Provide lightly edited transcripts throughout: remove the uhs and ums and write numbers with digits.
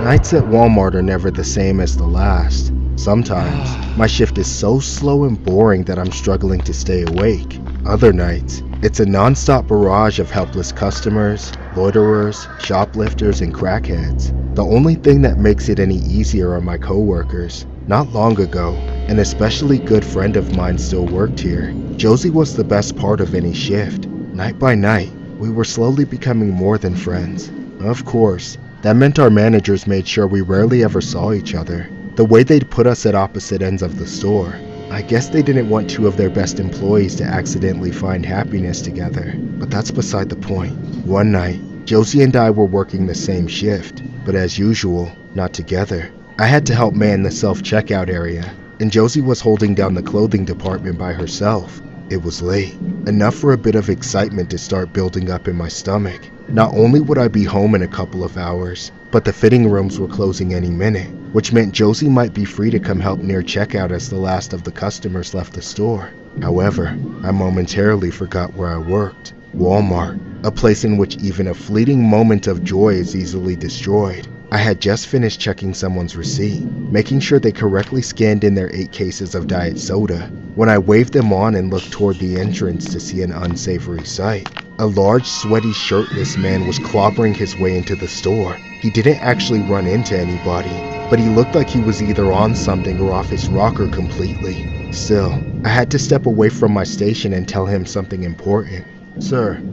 Nights at Walmart are never the same as the last. Sometimes, my shift is so slow and boring that I'm struggling to stay awake. Other nights, it's a non-stop barrage of helpless customers, loiterers, shoplifters, and crackheads. The only thing that makes it any easier are my coworkers. Not long ago, an especially good friend of mine still worked here. Josie was the best part of any shift. Night by night, we were slowly becoming more than friends. Of course, that meant our managers made sure we rarely ever saw each other. The way they'd put us at opposite ends of the store. I guess they didn't want two of their best employees to accidentally find happiness together. But that's beside the point. One night, Josie and I were working the same shift, but as usual, not together. I had to help man the self-checkout area, and Josie was holding down the clothing department by herself. It was late, enough for a bit of excitement to start building up in my stomach. Not only would I be home in a couple of hours, but the fitting rooms were closing any minute, which meant Josie might be free to come help near checkout as the last of the customers left the store. However, I momentarily forgot where I worked. Walmart, a place in which even a fleeting moment of joy is easily destroyed. I had just finished checking someone's receipt, making sure they correctly scanned in their 8 cases of diet soda, when I waved them on and looked toward the entrance to see an unsavory sight. A large, sweaty, shirtless man was clobbering his way into the store. He didn't actually run into anybody, but he looked like he was either on something or off his rocker completely. Still, I had to step away from my station and tell him something important. Sir,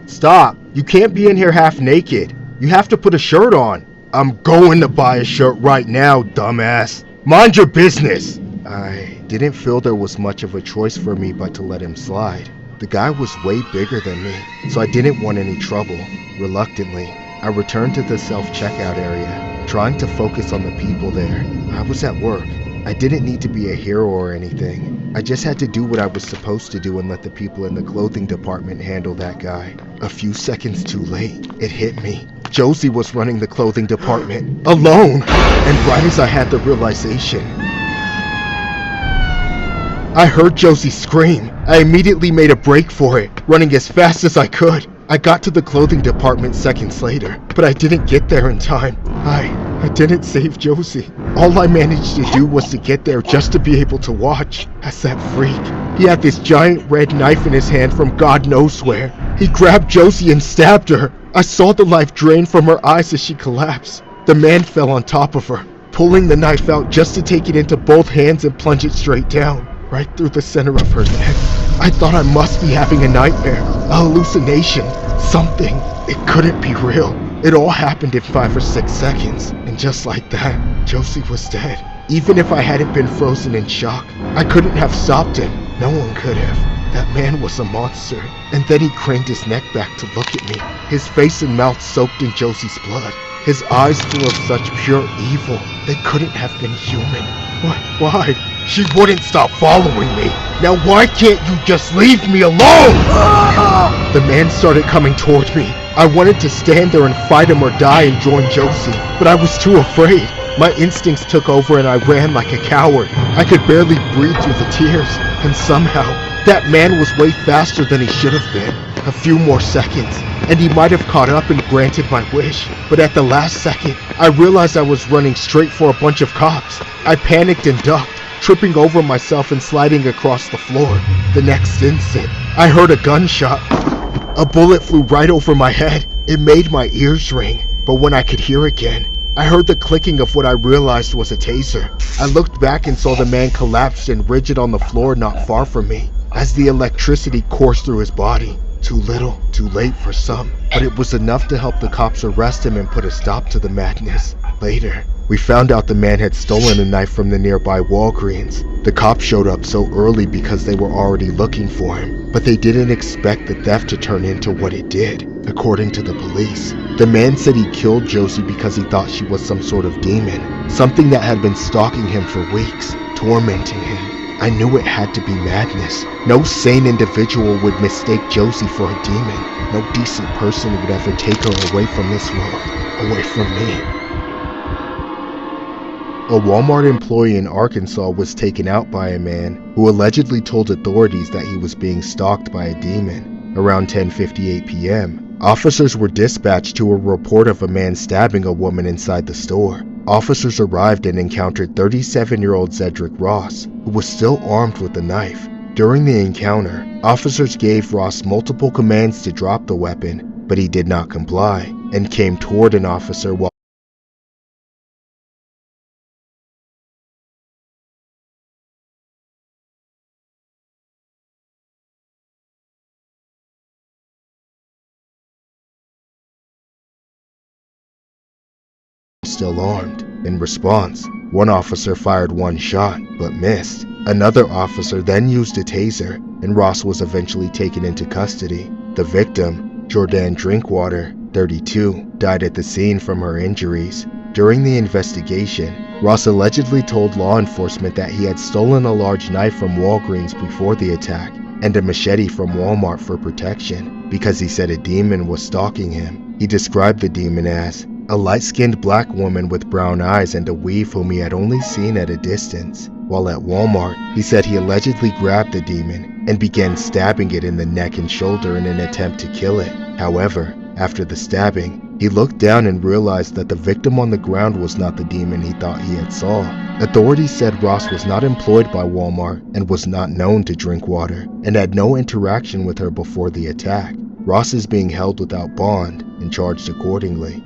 stop! You can't be in here half naked. You have to put a shirt on. I'm going to buy a shirt right now, dumbass. Mind your business. I didn't feel there was much of a choice for me but to let him slide. The guy was way bigger than me, so I didn't want any trouble. Reluctantly, I returned to the self-checkout area, trying to focus on the people there. I was at work. I didn't need to be a hero or anything. I just had to do what I was supposed to do and let the people in the clothing department handle that guy. A few seconds too late, it hit me. Josie was running the clothing department, alone! And right as I had the realization, I heard Josie scream. I immediately made a break for it, running as fast as I could. I got to the clothing department seconds later, but I didn't get there in time. I didn't save Josie. All I managed to do was to get there just to be able to watch as that freak. He had this giant red knife in his hand from God knows where. He grabbed Josie and stabbed her. I saw the life drain from her eyes as she collapsed. The man fell on top of her, pulling the knife out just to take it into both hands and plunge it straight down, right through the center of her neck. I thought I must be having a nightmare, a hallucination, something. It couldn't be real. It all happened in 5 or 6 seconds, and just like that, Josie was dead. Even if I hadn't been frozen in shock, I couldn't have stopped him. No one could have. That man was a monster. And then he craned his neck back to look at me, his face and mouth soaked in Josie's blood, his eyes full of such pure evil. They couldn't have been human. Why? She wouldn't stop following me. Now why can't you just leave me alone? The man started coming toward me. I wanted to stand there and fight him or die and join Josie, but I was too afraid. My instincts took over and I ran like a coward. I could barely breathe through the tears, and somehow, that man was way faster than he should have been. A few more seconds, and he might have caught up and granted my wish. But at the last second, I realized I was running straight for a bunch of cops. I panicked and ducked, tripping over myself and sliding across the floor. The next instant, I heard a gunshot. A bullet flew right over my head. It made my ears ring, but when I could hear again, I heard the clicking of what I realized was a taser. I looked back and saw the man collapsed and rigid on the floor not far from me, as the electricity coursed through his body. Too little, too late for some, but it was enough to help the cops arrest him and put a stop to the madness. Later, we found out the man had stolen a knife from the nearby Walgreens. The cops showed up so early because they were already looking for him, but they didn't expect the theft to turn into what it did. According to the police, the man said he killed Josie because he thought she was some sort of demon, something that had been stalking him for weeks, tormenting him. I knew it had to be madness. No sane individual would mistake Josie for a demon. No decent person would ever take her away from this world, away from me. A Walmart employee in Arkansas was taken out by a man who allegedly told authorities that he was being stalked by a demon. Around 10:58 p.m., Officers were dispatched to a report of a man stabbing a woman inside the store. Officers arrived and encountered 37-year-old Cedric Ross, who was still armed with a knife. During the encounter, officers gave Ross multiple commands to drop the weapon, but he did not comply and came toward an officer while still armed. In response, one officer fired one shot, but missed. Another officer then used a taser, and Ross was eventually taken into custody. The victim, Jordan Drinkwater, 32, died at the scene from her injuries. During the investigation, Ross allegedly told law enforcement that he had stolen a large knife from Walgreens before the attack and a machete from Walmart for protection because he said a demon was stalking him. He described the demon as a light-skinned black woman with brown eyes and a weave whom he had only seen at a distance. While at Walmart, he said he allegedly grabbed the demon and began stabbing it in the neck and shoulder in an attempt to kill it. However, after the stabbing, he looked down and realized that the victim on the ground was not the demon he thought he had saw. Authorities said Ross was not employed by Walmart and was not known to Drinkwater and had no interaction with her before the attack. Ross is being held without bond and charged accordingly.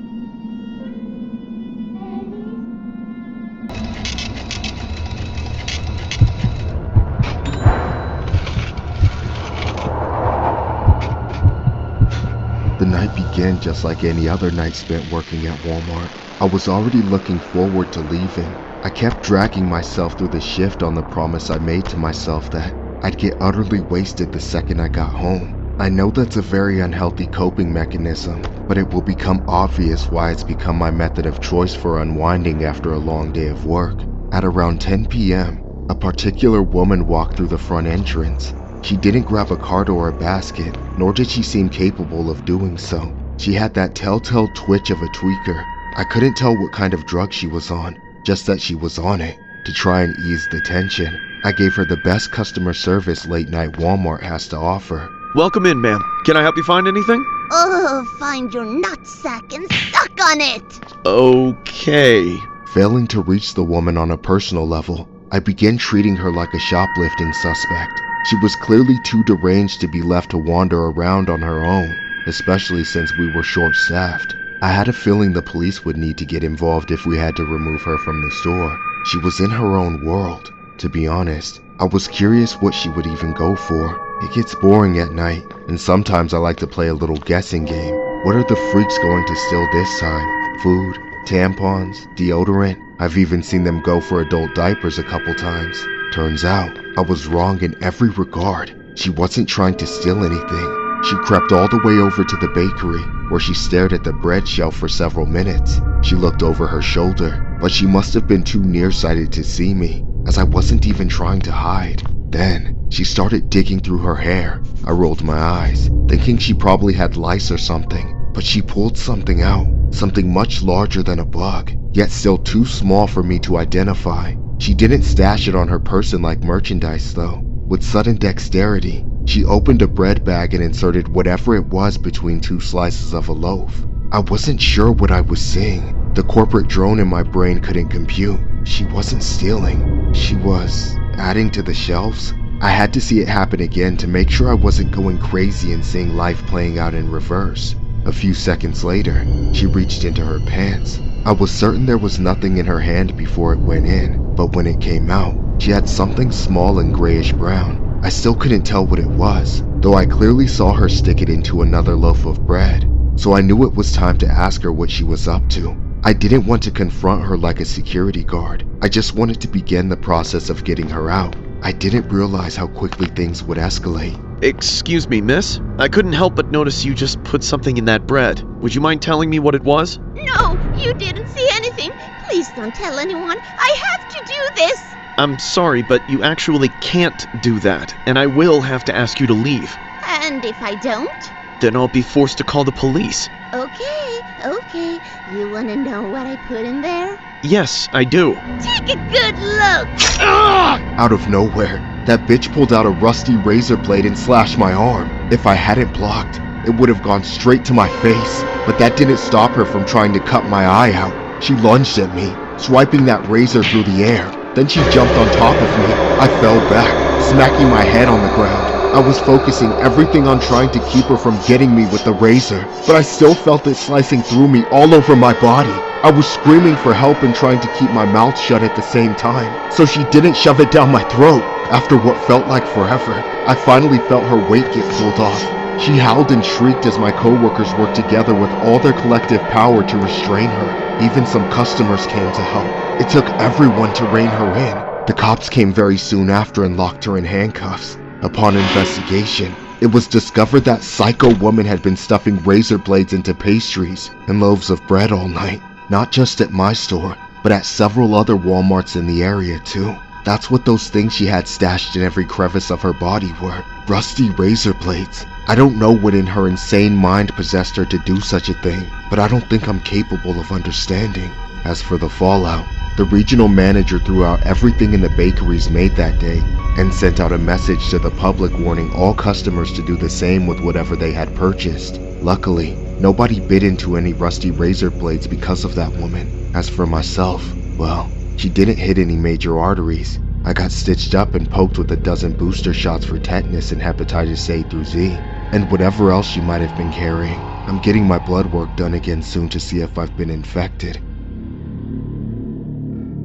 The night began just like any other night spent working at Walmart. I was already looking forward to leaving. I kept dragging myself through the shift on the promise I made to myself that I'd get utterly wasted the second I got home. I know that's a very unhealthy coping mechanism, but it will become obvious why it's become my method of choice for unwinding after a long day of work. At around 10 p.m., a particular woman walked through the front entrance. She didn't grab a cart or a basket, nor did she seem capable of doing so. She had that telltale twitch of a tweaker. I couldn't tell what kind of drug she was on, just that she was on it. To try and ease the tension, I gave her the best customer service late night Walmart has to offer. Welcome in, ma'am. Can I help you find anything? Oh, find your nutsack and suck on it! Okay. Failing to reach the woman on a personal level, I began treating her like a shoplifting suspect. She was clearly too deranged to be left to wander around on her own, especially since we were short-staffed. I had a feeling the police would need to get involved if we had to remove her from the store. She was in her own world. To be honest, I was curious what she would even go for. It gets boring at night, and sometimes I like to play a little guessing game. What are the freaks going to steal this time? Food? Tampons? Deodorant? I've even seen them go for adult diapers a couple times. Turns out, I was wrong in every regard. She wasn't trying to steal anything. She crept all the way over to the bakery, where she stared at the bread shelf for several minutes. She looked over her shoulder, but she must have been too nearsighted to see me, as I wasn't even trying to hide. Then, she started digging through her hair. I rolled my eyes, thinking she probably had lice or something, but she pulled something out, something much larger than a bug, yet still too small for me to identify. She didn't stash it on her person like merchandise though. With sudden dexterity, she opened a bread bag and inserted whatever it was between two slices of a loaf. I wasn't sure what I was seeing. The corporate drone in my brain couldn't compute. She wasn't stealing. She was adding to the shelves. I had to see it happen again to make sure I wasn't going crazy and seeing life playing out in reverse. A few seconds later, she reached into her pants. I was certain there was nothing in her hand before it went in, but when it came out, she had something small and grayish brown. I still couldn't tell what it was, though I clearly saw her stick it into another loaf of bread, so I knew it was time to ask her what she was up to. I didn't want to confront her like a security guard. I just wanted to begin the process of getting her out. I didn't realize how quickly things would escalate. Excuse me, miss. I couldn't help but notice you just put something in that bread. Would you mind telling me what it was? No, you didn't see anything. Please don't tell anyone. I have to do this. I'm sorry, but you actually can't do that, and I will have to ask you to leave. And if I don't? Then I'll be forced to call the police. Okay. You wanna know what I put in there? Yes, I do. Take a good look. Out of nowhere, that bitch pulled out a rusty razor blade and slashed my arm. If I hadn't blocked, it would have gone straight to my face, but that didn't stop her from trying to cut my eye out. She lunged at me, swiping that razor through the air. Then she jumped on top of me. I fell back, smacking my head on the ground. I was focusing everything on trying to keep her from getting me with the razor, but I still felt it slicing through me all over my body. I was screaming for help and trying to keep my mouth shut at the same time, so she didn't shove it down my throat. After what felt like forever, I finally felt her weight get pulled off. She howled and shrieked as my coworkers worked together with all their collective power to restrain her. Even some customers came to help. It took everyone to rein her in. The cops came very soon after and locked her in handcuffs. Upon investigation, it was discovered that psycho woman had been stuffing razor blades into pastries and loaves of bread all night. Not just at my store, but at several other Walmarts in the area too. That's what those things she had stashed in every crevice of her body were. Rusty razor blades. I don't know what in her insane mind possessed her to do such a thing, but I don't think I'm capable of understanding. As for the fallout, the regional manager threw out everything in the bakeries made that day and sent out a message to the public warning all customers to do the same with whatever they had purchased. Luckily, nobody bit into any rusty razor blades because of that woman. As for myself, well, she didn't hit any major arteries. I got stitched up and poked with a dozen booster shots for tetanus and hepatitis A through Z, and whatever else she might have been carrying. I'm getting my blood work done again soon to see if I've been infected.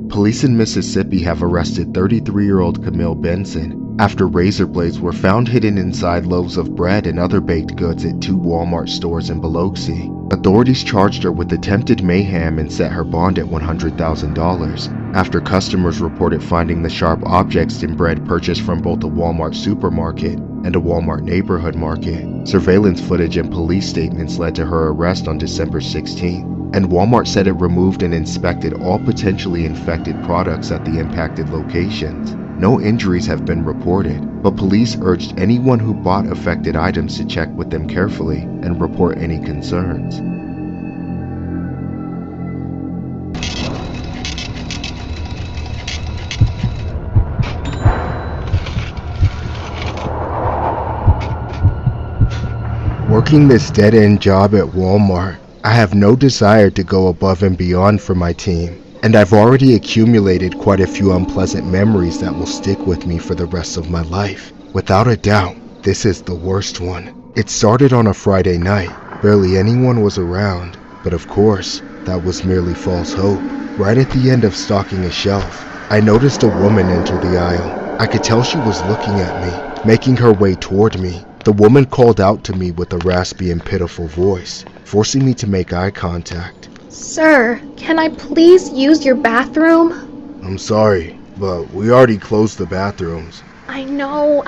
Police in Mississippi have arrested 33-year-old Camille Benson after razor blades were found hidden inside loaves of bread and other baked goods at 2 Walmart stores in Biloxi. Authorities charged her with attempted mayhem and set her bond at $100,000 after customers reported finding the sharp objects in bread purchased from both a Walmart supermarket and a Walmart neighborhood market. Surveillance footage and police statements led to her arrest on December 16, and Walmart said it removed and inspected all potentially infected products at the impacted locations. No injuries have been reported, but police urged anyone who bought affected items to check with them carefully and report any concerns. Working this dead-end job at Walmart, I have no desire to go above and beyond for my team, and I've already accumulated quite a few unpleasant memories that will stick with me for the rest of my life. Without a doubt, this is the worst one. It started on a Friday night. Barely anyone was around, but of course, that was merely false hope. Right at the end of stocking a shelf, I noticed a woman enter the aisle. I could tell she was looking at me, making her way toward me. The woman called out to me with a raspy and pitiful voice, forcing me to make eye contact. Sir, can I please use your bathroom? I'm sorry, but we already closed the bathrooms. I know.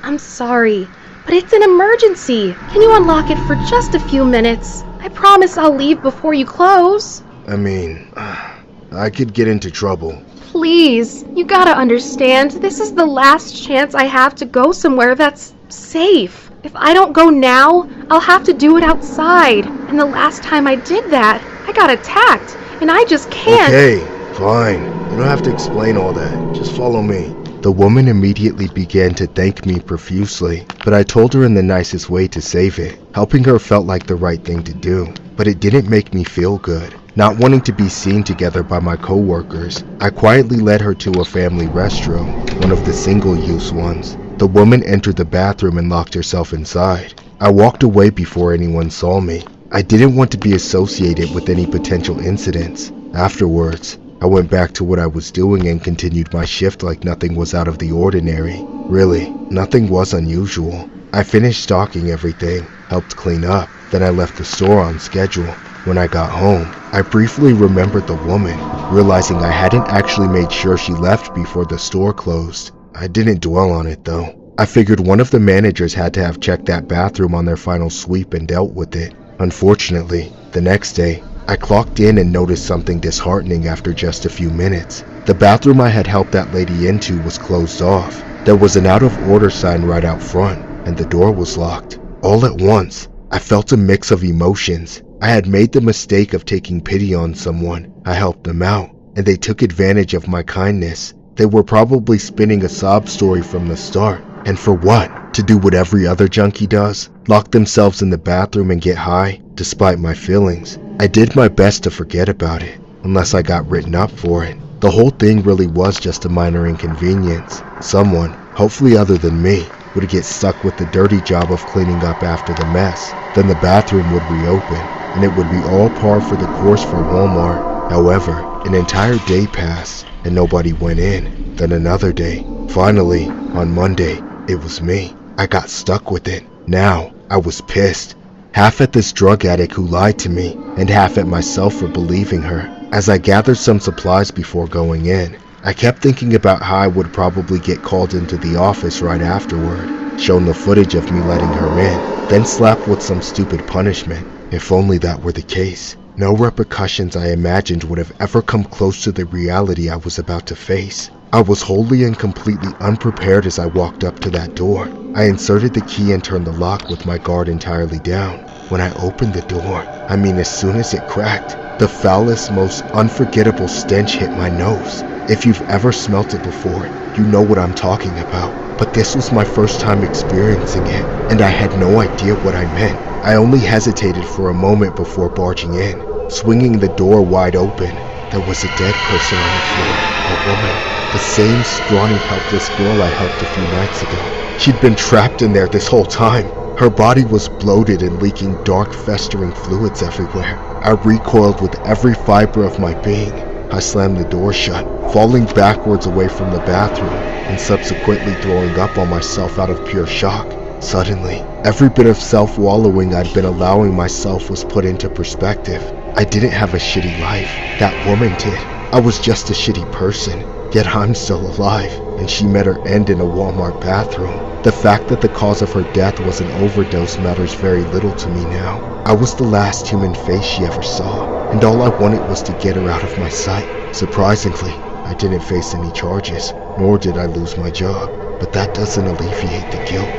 I'm sorry. But it's an emergency. Can you unlock it for just a few minutes? I promise I'll leave before you close. I mean, I could get into trouble. Please, you gotta understand, this is the last chance I have to go somewhere that's safe. If I don't go now, I'll have to do it outside. And the last time I did that, I got attacked, and I just can't. Okay, fine. You don't have to explain all that. Just follow me. The woman immediately began to thank me profusely, but I told her in the nicest way to save it. Helping her felt like the right thing to do, but it didn't make me feel good. Not wanting to be seen together by my co-workers, I quietly led her to a family restroom, one of the single-use ones. The woman entered the bathroom and locked herself inside. I walked away before anyone saw me. I didn't want to be associated with any potential incidents. Afterwards, I went back to what I was doing and continued my shift like nothing was out of the ordinary. Really, nothing was unusual. I finished stocking everything, helped clean up, then I left the store on schedule. When I got home, I briefly remembered the woman, realizing I hadn't actually made sure she left before the store closed. I didn't dwell on it though. I figured one of the managers had to have checked that bathroom on their final sweep and dealt with it. Unfortunately, the next day, I clocked in and noticed something disheartening after just a few minutes. The bathroom I had helped that lady into was closed off. There was an out of order sign right out front, and the door was locked. All at once, I felt a mix of emotions. I had made the mistake of taking pity on someone. I helped them out, and they took advantage of my kindness. They were probably spinning a sob story from the start, And for what? To do what every other junkie does? Lock themselves in the bathroom and get high? Despite my feelings, I did my best to forget about it, unless I got written up for it. The whole thing really was just a minor inconvenience. Someone, hopefully other than me, would get stuck with the dirty job of cleaning up after the mess. Then the bathroom would reopen, and it would be all par for the course for Walmart. However, an entire day passed, and nobody went in. Then another day. Finally, on Monday, it was me. I got stuck with it. Now, I was pissed. Half at this drug addict who lied to me, and half at myself for believing her. As I gathered some supplies before going in, I kept thinking about how I would probably get called into the office right afterward, shown the footage of me letting her in, then slapped with some stupid punishment. If only that were the case. No repercussions I imagined would have ever come close to the reality I was about to face. I was wholly and completely unprepared as I walked up to that door. I inserted the key and turned the lock with my guard entirely down. When I opened the door, as soon as it cracked, the foulest, most unforgettable stench hit my nose. If you've ever smelt it before, you know what I'm talking about. But this was my first time experiencing it, and I had no idea what I meant. I only hesitated for a moment before barging in. Swinging the door wide open, there was a dead person on the floor, a woman. The same scrawny, helpless girl I helped a few nights ago. She'd been trapped in there this whole time. Her body was bloated and leaking dark, festering fluids everywhere. I recoiled with every fiber of my being. I slammed the door shut, falling backwards away from the bathroom, and subsequently throwing up on myself out of pure shock. Suddenly, every bit of self-wallowing I'd been allowing myself was put into perspective. I didn't have a shitty life. That woman did. I was just a shitty person. Yet I'm still alive, and she met her end in a Walmart bathroom. The fact that the cause of her death was an overdose matters very little to me now. I was the last human face she ever saw, and all I wanted was to get her out of my sight. Surprisingly, I didn't face any charges, nor did I lose my job, but that doesn't alleviate the guilt.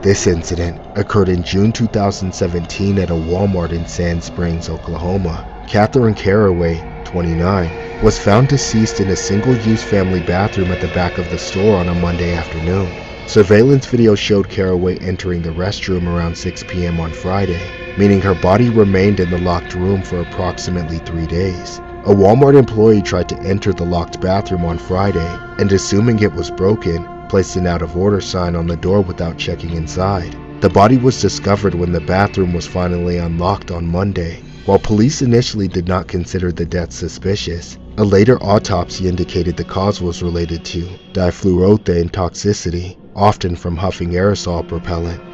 This incident occurred in June 2017 at a Walmart in Sand Springs, Oklahoma. Catherine Caraway, 29, was found deceased in a single-use family bathroom at the back of the store on a Monday afternoon. Surveillance video showed Caraway entering the restroom around 6 p.m. on Friday, meaning her body remained in the locked room for approximately 3 days. A Walmart employee tried to enter the locked bathroom on Friday, and assuming it was broken, placed an out-of-order sign on the door without checking inside. The body was discovered when the bathroom was finally unlocked on Monday. While police initially did not consider the death suspicious, a later autopsy indicated the cause was related to difluoroethane toxicity, often from huffing aerosol propellant.